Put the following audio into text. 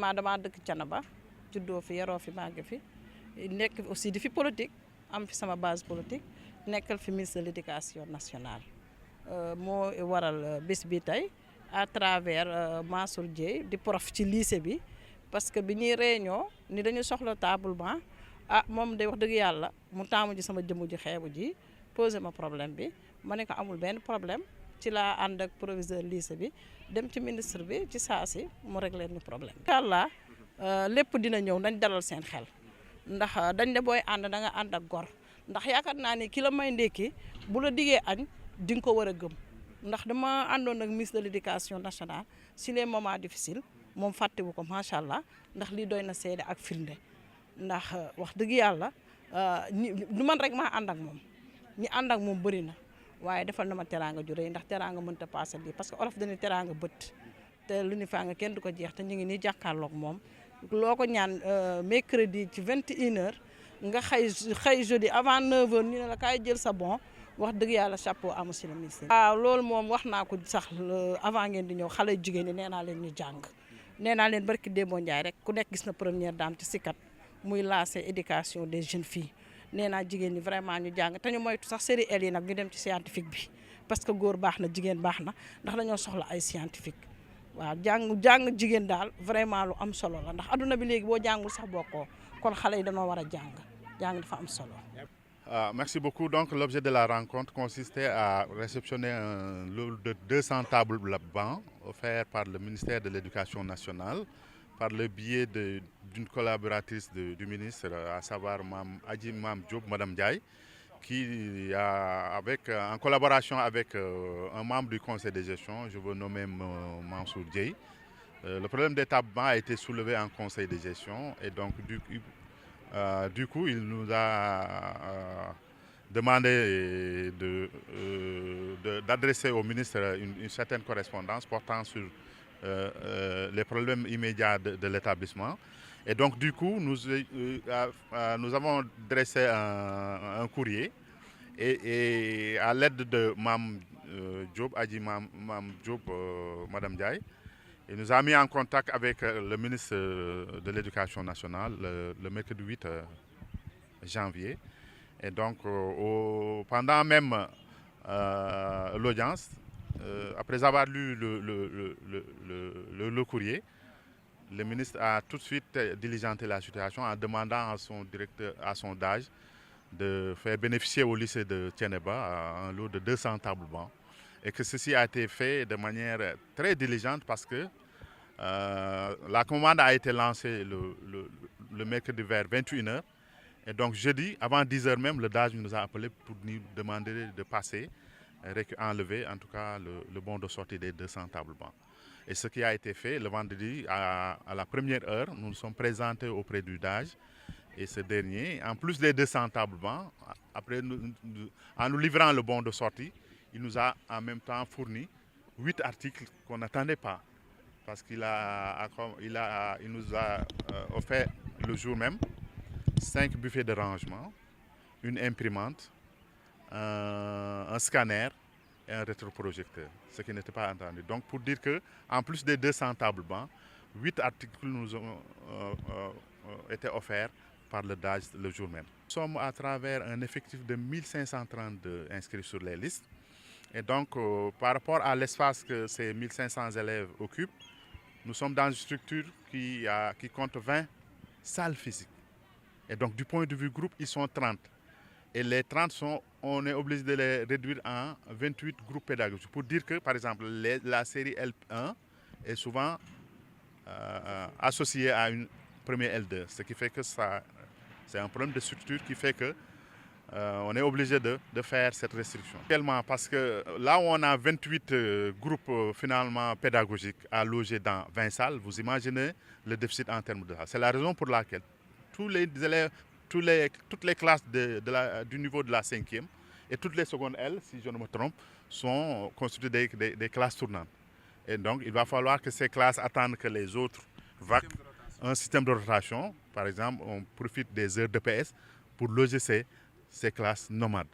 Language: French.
vraiment damaa dëkk Thiénaba juddoo fi yaroo fi màgg fi nekk aussi di fi politique am fi sama base politique nekkal fi ministre de l'éducation nationale moo waral bés bi tey à travers Mansour Dieye di prof ci lycée bi parce que bi ñuy réunion ni dañu soxla table banc moom day wax dëgg yàlla mu taamu ji sama jëmm ji xeebu ji posé ma problème bi ma ne ko amul benn problème ci laa ànd ak proviseur lycée bi dem ci ministre bi ci saa si mu réglé ñu problème bi. incha allah lépp dina ñëw nañ dalal seen xel ndax dañ ne booy ànd da nga ànd ak gor ndax yaakaar naa ni ki la may ndékki bu la diggee añ di nga ko war a gëm ndax dama àndoon ak ministre de l'éducation nationale si les moments difficiles moom fàttewu ko macha allah ndax lii doy na seede ak firnde ndax wax dëgg yàlla du man rek maa ànd ak moom ñi ànd ak moom bëri na. waaye defal na ma teraanga ju rëy ndax teraanga mënta paase lii parce que olof dañuy teraanga bët te lu ni faa nga kenn du ko jeex te ñu ngi nii jàkkaarloog moom loo ko ñaan mercredi ci 21h nga xëy jeudi avant 9h ñu ne la kaay jël sa bon wax dëgg yàlla chapeau à monsieur le ministre. waaw loolu moom wax naa ko sax avant ngeen di ñëw xale jigéen ñi nee naa leen ñu jàng nee naa leen barki Demba Ndiaye rek ku nekk gis na première dame ci sikat muy lancé éducation des jeunes filles. nee naa jigéen ñi vraiment ñu jàng te ñu moytu sax série L yi nag ñu dem ci scientifique bi parce que góor baax na jigéen baax na ndax dañoo soxla ay scientifique waaw jàng jigéen daal vraiment lu am solo la ndax adduna bi léegi boo jàngul sax bokkoo kon xale yi dañoo war a jàng dafa am solo. Merci beaucoup. Donc l'objet de la rencontre consistait à réceptionner un lot de 200 tables bancs offerts par le ministère de l'Éducation nationale par le biais d'une collaboratrice du ministre, à savoir Adji Mam Diop, Madame Diaye, qui a, en collaboration avec un membre du conseil de gestion, je veux nommer Mansour Dieye. Le problème des tables bancs a été soulevé en conseil de gestion et donc du coup il nous a demandé d'adresser au ministre une certaine correspondance portant sur les problèmes immédiats de l'établissement. Et donc, du coup, nous avons dressé un courrier et à l'aide de Mam Diop, Adji Mam Diop, Madame Diaye, il nous a mis en contact avec le ministre de l'Éducation nationale le mercredi 8 janvier. Et donc, pendant même l'audience, après avoir lu le courrier, le ministre a tout de suite diligenté la situation en demandant à son directeur, à son DAGE, de faire bénéficier au lycée de Thiénaba un lot de 200 tables bancs. Et que ceci a été fait de manière très diligente parce que la commande a été lancée le mercredi vers 21h. Et donc jeudi, avant 10h même, le DAGE nous a appelé pour nous demander de passer, enlever en tout cas le bon de sortie des 200 tables bancs. Et ce qui a été fait le vendredi à la première heure, nous nous sommes présentés auprès du DAGE et ce dernier, en plus des 200 tables bancs, après en nous livrant le bon de sortie, il nous a en même temps fourni 8 articles qu'on n'attendait pas parce qu'il nous a offert le jour même 5 buffets de rangement, une imprimante, un scanner et un rétroprojecteur, ce qui n'était pas entendu. Donc pour dire qu'en plus des 200 tables bancs, 8 articles nous ont été offerts par le DAGE le jour même. Nous sommes à travers un effectif de 1532 inscrits sur les listes. Et donc par rapport à l'espace que ces 1500 élèves occupent, nous sommes dans une structure qui compte 20 salles physiques. Et donc du point de vue groupe, ils sont 30. Et les 30 on est obligé de les réduire en 28 groupes pédagogiques. Pour dire que, par exemple, la série L1 est souvent associée à une première L2. Ce qui fait que c'est un problème de structure qui fait que on est obligé de faire cette restriction. Tellement parce que là où on a 28 groupes finalement pédagogiques à loger dans 20 salles, vous imaginez le déficit en termes de ça. C'est la raison pour laquelle tous les élèves, toutes les classes du niveau de la 5e et toutes les secondes L, si je ne me trompe, sont constituées des classes tournantes. Et donc, il va falloir que ces classes attendent que les autres vaquent un système de rotation. Par exemple, on profite des heures de PS pour loger ces classes nomades.